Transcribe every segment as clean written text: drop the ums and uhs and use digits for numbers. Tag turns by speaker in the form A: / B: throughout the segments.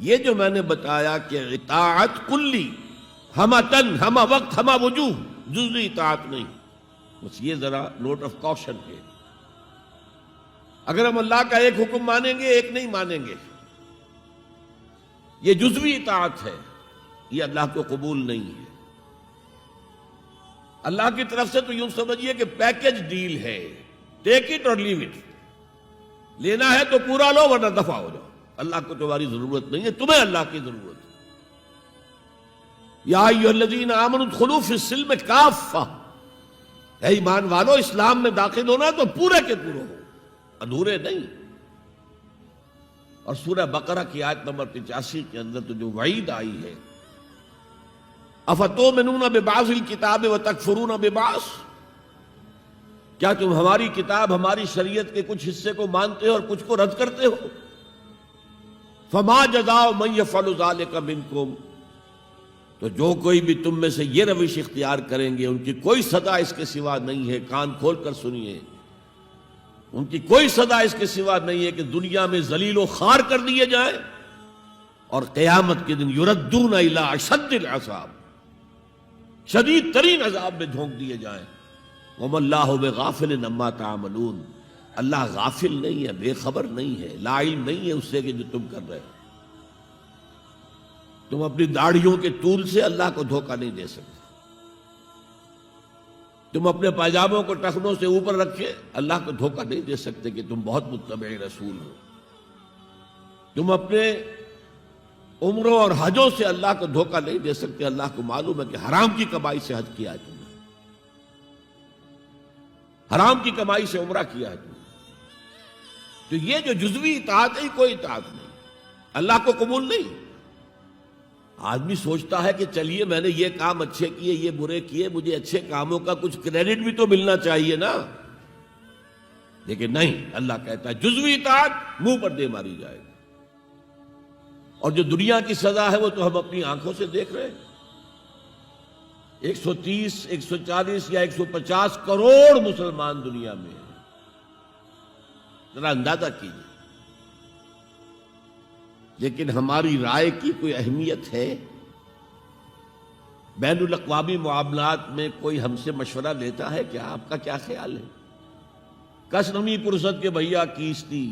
A: یہ جو میں نے بتایا کہ اطاعت کلی، ہمہ تن، ہمہ وقت، ہمہ وجوہ، جزوی اطاعت نہیں، بس یہ ذرا نوٹ آف کاشن ہے۔ اگر ہم اللہ کا ایک حکم مانیں گے ایک نہیں مانیں گے، یہ جزوی اطاعت ہے، یہ اللہ کو قبول نہیں ہے۔ اللہ کی طرف سے تو یوں سمجھیے کہ پیکج ڈیل ہے، ٹیک اٹ اور لیو اٹ، لینا ہے تو پورا لو ورنہ دفع ہو جاؤ۔ اللہ کو تمہاری ضرورت نہیں ہے، تمہیں اللہ کی ضرورت ہے۔ یا ایھا الذین آمنوا ادخلوا فی السلم کافہ، اے ایمان والو اسلام میں داخل ہونا تو پورے کے پورے ہو، ادھورے نہیں۔ اور سورہ بقرہ کی آیت نمبر 85 کے اندر تو جو وعید آئی ہے، افتؤمنون ببعض الکتاب وتکفرون ببعض، کیا تم ہماری کتاب، ہماری شریعت کے کچھ حصے کو مانتے ہو اور کچھ کو رد کرتے ہو؟ فما جزاء من یفعل ذلک منکم، تو جو کوئی بھی تم میں سے یہ روش اختیار کریں گے ان کی کوئی سزا اس کے سوا نہیں ہے، کان کھول کر سنیے، ان کی کوئی سزا اس کے سوا نہیں ہے کہ دنیا میں ذلیل و خوار کر دیے جائیں اور قیامت کے دن یردون الی اشد العذاب، شدید ترین عذاب میں جھونک دیے جائیں۔ وما اللہ بغافل عما تعملون، اللہ غافل نہیں ہے، بے خبر نہیں ہے، لا علم نہیں ہے اس سے کہ جو تم کر رہے ہو۔ تم اپنی داڑھیوں کے طول سے اللہ کو دھوکہ نہیں دے سکتے، تم اپنے پائجاموں کو ٹخنوں سے اوپر رکھے اللہ کو دھوکہ نہیں دے سکتے کہ تم بہت متبع رسول ہو۔ تم اپنے عمروں اور حجوں سے اللہ کو دھوکہ نہیں دے سکتے، اللہ کو معلوم ہے کہ حرام کی کمائی سے حج کیا ہے تم نے، حرام کی کمائی سے عمرہ کیا ہے تم نے۔ تو یہ جو جزوی اطاعت ہے کوئی اطاعت نہیں، اللہ کو قبول نہیں۔ آدمی سوچتا ہے کہ چلیے میں نے یہ کام اچھے کیے، یہ برے کیے، مجھے اچھے کاموں کا کچھ کریڈٹ بھی تو ملنا چاہیے نا، لیکن نہیں، اللہ کہتا ہے جزوی اطاعت منہ پر دے ماری جائے گی۔ اور جو دنیا کی سزا ہے وہ تو ہم اپنی آنکھوں سے دیکھ رہے ہیں۔ 130، 140 یا 150 کروڑ مسلمان دنیا میں ہیں، ذرا اندازہ کیجیے، لیکن ہماری رائے کی کوئی اہمیت ہے؟ بین الاقوامی معاملات میں کوئی ہم سے مشورہ لیتا ہے کیا؟ آپ کا کیا خیال ہے؟ کس نمی پرسد کے بھیا کیستی،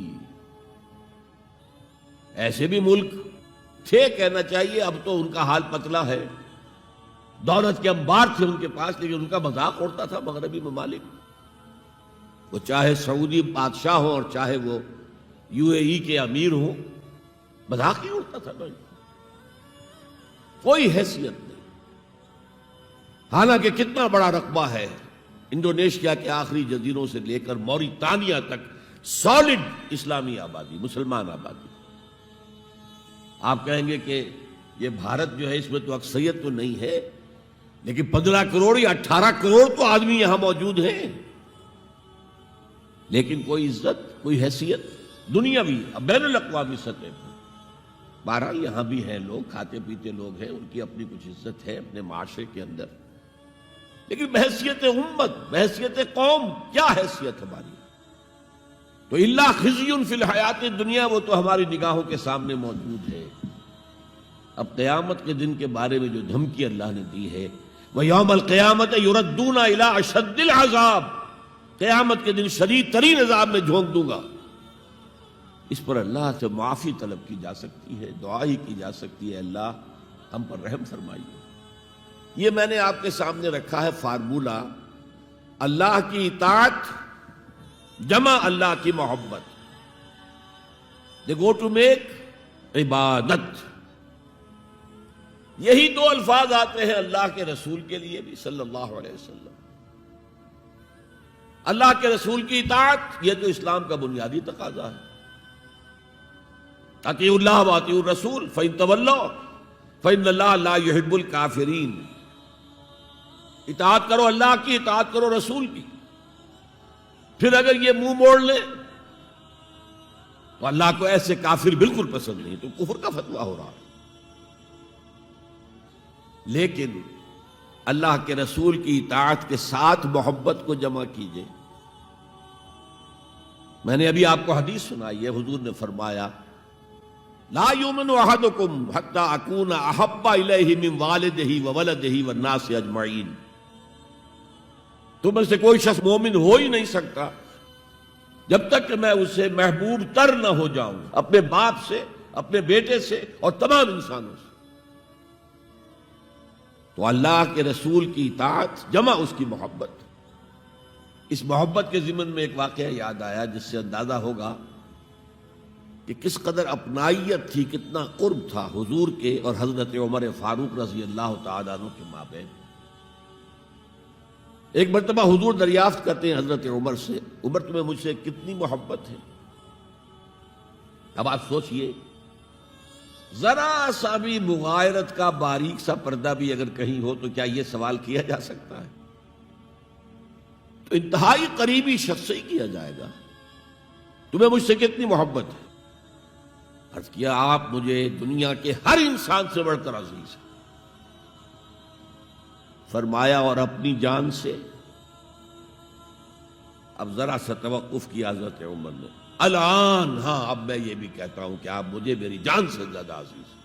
A: ایسے بھی ملک تھے کہنا چاہیے، اب تو ان کا حال پتلا ہے، دولت کے انبار تھے ان کے پاس، لیکن ان کا مذاق اڑتا تھا مغربی ممالک، وہ چاہے سعودی بادشاہ ہوں اور چاہے وہ UAE کے امیر ہوں، مذاق ہی اڑتا تھا، کوئی حیثیت نہیں۔ حالانکہ کتنا بڑا رقبہ ہے، انڈونیشیا کے آخری جزیروں سے لے کر موریتانیہ تک سالڈ اسلامی آبادی، مسلمان آبادی۔ آپ کہیں گے کہ یہ بھارت جو ہے اس میں تو اکثریت تو نہیں ہے، لیکن 15 کروڑ یا 18 کروڑ تو آدمی یہاں موجود ہیں، لیکن کوئی عزت، کوئی حیثیت دنیاوی بین الاقوامی سطح پر۔ بہرحال یہاں بھی ہیں لوگ، کھاتے پیتے لوگ ہیں، ان کی اپنی کچھ عزت ہے اپنے معاشرے کے اندر، لیکن بحیثیت امت، بحیثیت قوم کیا حیثیت ہماری؟ تو الا خزی فی الحیات الدنیا، وہ تو ہماری نگاہوں کے سامنے موجود ہے۔ اب قیامت کے دن کے بارے میں جو دھمکی اللہ نے دی ہے، وَيَوْمَ الْقِيَامَةِ يُرَدُّونَ إِلَىٰ أَشَدِّ الْعَذَابِ، قیامت کے دن شدید ترین عذاب میں جھونک دوں گا۔ اس پر اللہ سے معافی طلب کی جا سکتی ہے، دعا ہی کی جا سکتی ہے، اللہ ہم پر رحم فرمائیے۔ یہ میں نے آپ کے سامنے رکھا ہے فارمولہ، اللہ کی اطاعت جمع اللہ کی محبت، دے گو ٹو میک عبادت۔ یہی دو الفاظ آتے ہیں اللہ کے رسول کے لیے بھی صلی اللہ علیہ وسلم۔ اللہ کے رسول کی اطاعت یہ تو اسلام کا بنیادی تقاضا ہے، اطیعوا اللہ واطیعوا الرسول فإن تولوا فإن اللہ لا يحب الکافرین۔ اطاعت کرو اللہ کی، اطاعت کرو رسول کی، پھر اگر یہ منہ موڑ لیں تو اللہ کو ایسے کافر بالکل پسند نہیں، تو کفر کا فتویٰ ہو رہا ہے۔ لیکن اللہ کے رسول کی اطاعت کے ساتھ محبت کو جمع کیجئے۔ میں نے ابھی آپ کو حدیث سنائی ہے، حضور نے فرمایا لا یؤمن احدکم حتی اکون احب الیہ من والدہ وولدہ والناس اجمعین. تم میں سے کوئی شخص مومن ہو ہی نہیں سکتا جب تک کہ میں اسے محبوب تر نہ ہو جاؤں اپنے باپ سے، اپنے بیٹے سے اور تمام انسانوں سے. تو اللہ کے رسول کی اطاعت جمع اس کی محبت. اس محبت کے ضمن میں ایک واقعہ یاد آیا جس سے اندازہ ہوگا کہ کس قدر اپنائیت تھی، کتنا قرب تھا حضور کے اور حضرت عمر فاروق رضی اللہ تعالیٰ عنہ کے مابین. ایک مرتبہ حضور دریافت کرتے ہیں حضرت عمر سے، عمر تمہیں مجھ سے کتنی محبت ہے؟ اب آپ سوچئے، ذرا سا بھی مغایرت کا باریک سا پردہ بھی اگر کہیں ہو تو کیا یہ سوال کیا جا سکتا ہے؟ تو انتہائی قریبی شخص سے ہی کیا جائے گا، تمہیں مجھ سے کتنی محبت ہے؟ عرض کیا آپ مجھے دنیا کے ہر انسان سے بڑھ کر عزیز ہیں. فرمایا اور اپنی جان سے؟ اب ذرا سا توقف کیا حضرت عمر نے. الان ہاں، اب میں یہ بھی کہتا ہوں کہ آپ مجھے میری جان سے زیادہ عزیز ہیں.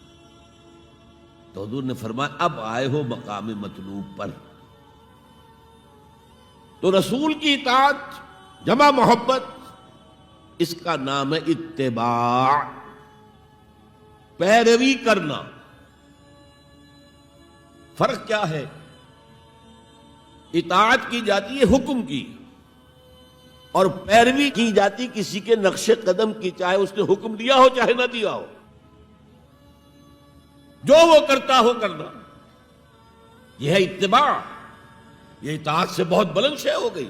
A: تو حضور نے فرمایا اب آئے ہو مقام مطلوب پر. تو رسول کی اطاعت جمع محبت، اس کا نام ہے اتباع، پیروی کرنا. فرق کیا ہے؟ اطاعت کی جاتی ہے حکم کی، اور پیروی کی جاتی کسی کے نقش قدم کی، چاہے اس نے حکم دیا ہو چاہے نہ دیا ہو، جو وہ کرتا ہو کرنا. یہ ہے اتباع. یہ اطاعت سے بہت بلند شے ہو گئی.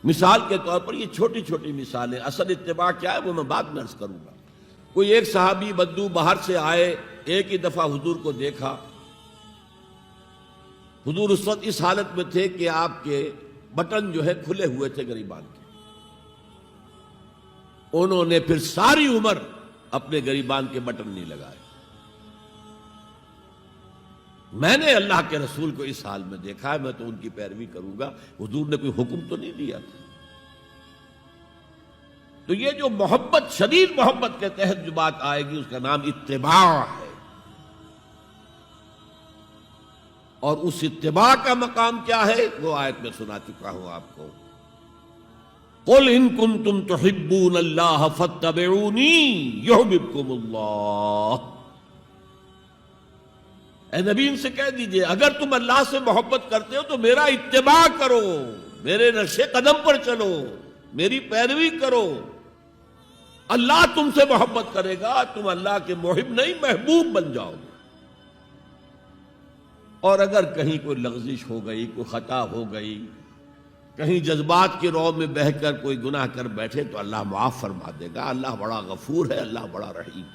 A: مثال کے طور پر یہ چھوٹی چھوٹی مثالیں، اصل اتباع کیا ہے وہ میں بعد میں عرض کروں گا. کوئی ایک صحابی بدو باہر سے آئے، ایک ہی دفعہ حضور کو دیکھا. حضور اس وقت اس حالت میں تھے کہ آپ کے بٹن جو ہے کھلے ہوئے تھے گریبان کے. انہوں نے پھر ساری عمر اپنے گریبان کے بٹن نہیں لگائے. میں نے اللہ کے رسول کو اس حال میں دیکھا ہے، میں تو ان کی پیروی کروں گا. حضور نے کوئی حکم تو نہیں دیا تھا. تو یہ جو محبت، شدید محبت کے تحت جو بات آئے گی اس کا نام اتباع ہے. اور اس اتباع کا مقام کیا ہے وہ آیت میں سنا چکا ہوں آپ کو. قل ان کنتم تحبون اللہ فاتبعونی یحببکم اللہ. اے نبی ان سے کہہ دیجئے اگر تم اللہ سے محبت کرتے ہو تو میرا اتباع کرو، میرے نقش قدم پر چلو، میری پیروی کرو. اللہ تم سے محبت کرے گا، تم اللہ کے محب نہیں محبوب بن جاؤ گے. اور اگر کہیں کوئی لغزش ہو گئی، کوئی خطا ہو گئی، کہیں جذبات کی رو میں بہہ کر کوئی گناہ کر بیٹھے تو اللہ معاف فرما دے گا. اللہ بڑا غفور ہے، اللہ بڑا رحیم.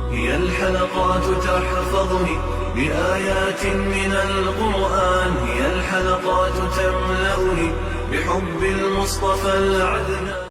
B: هي الحلقات تحفظني بآيات من القرآن، هي الحلقات تملأني بحب المصطفى العدنان.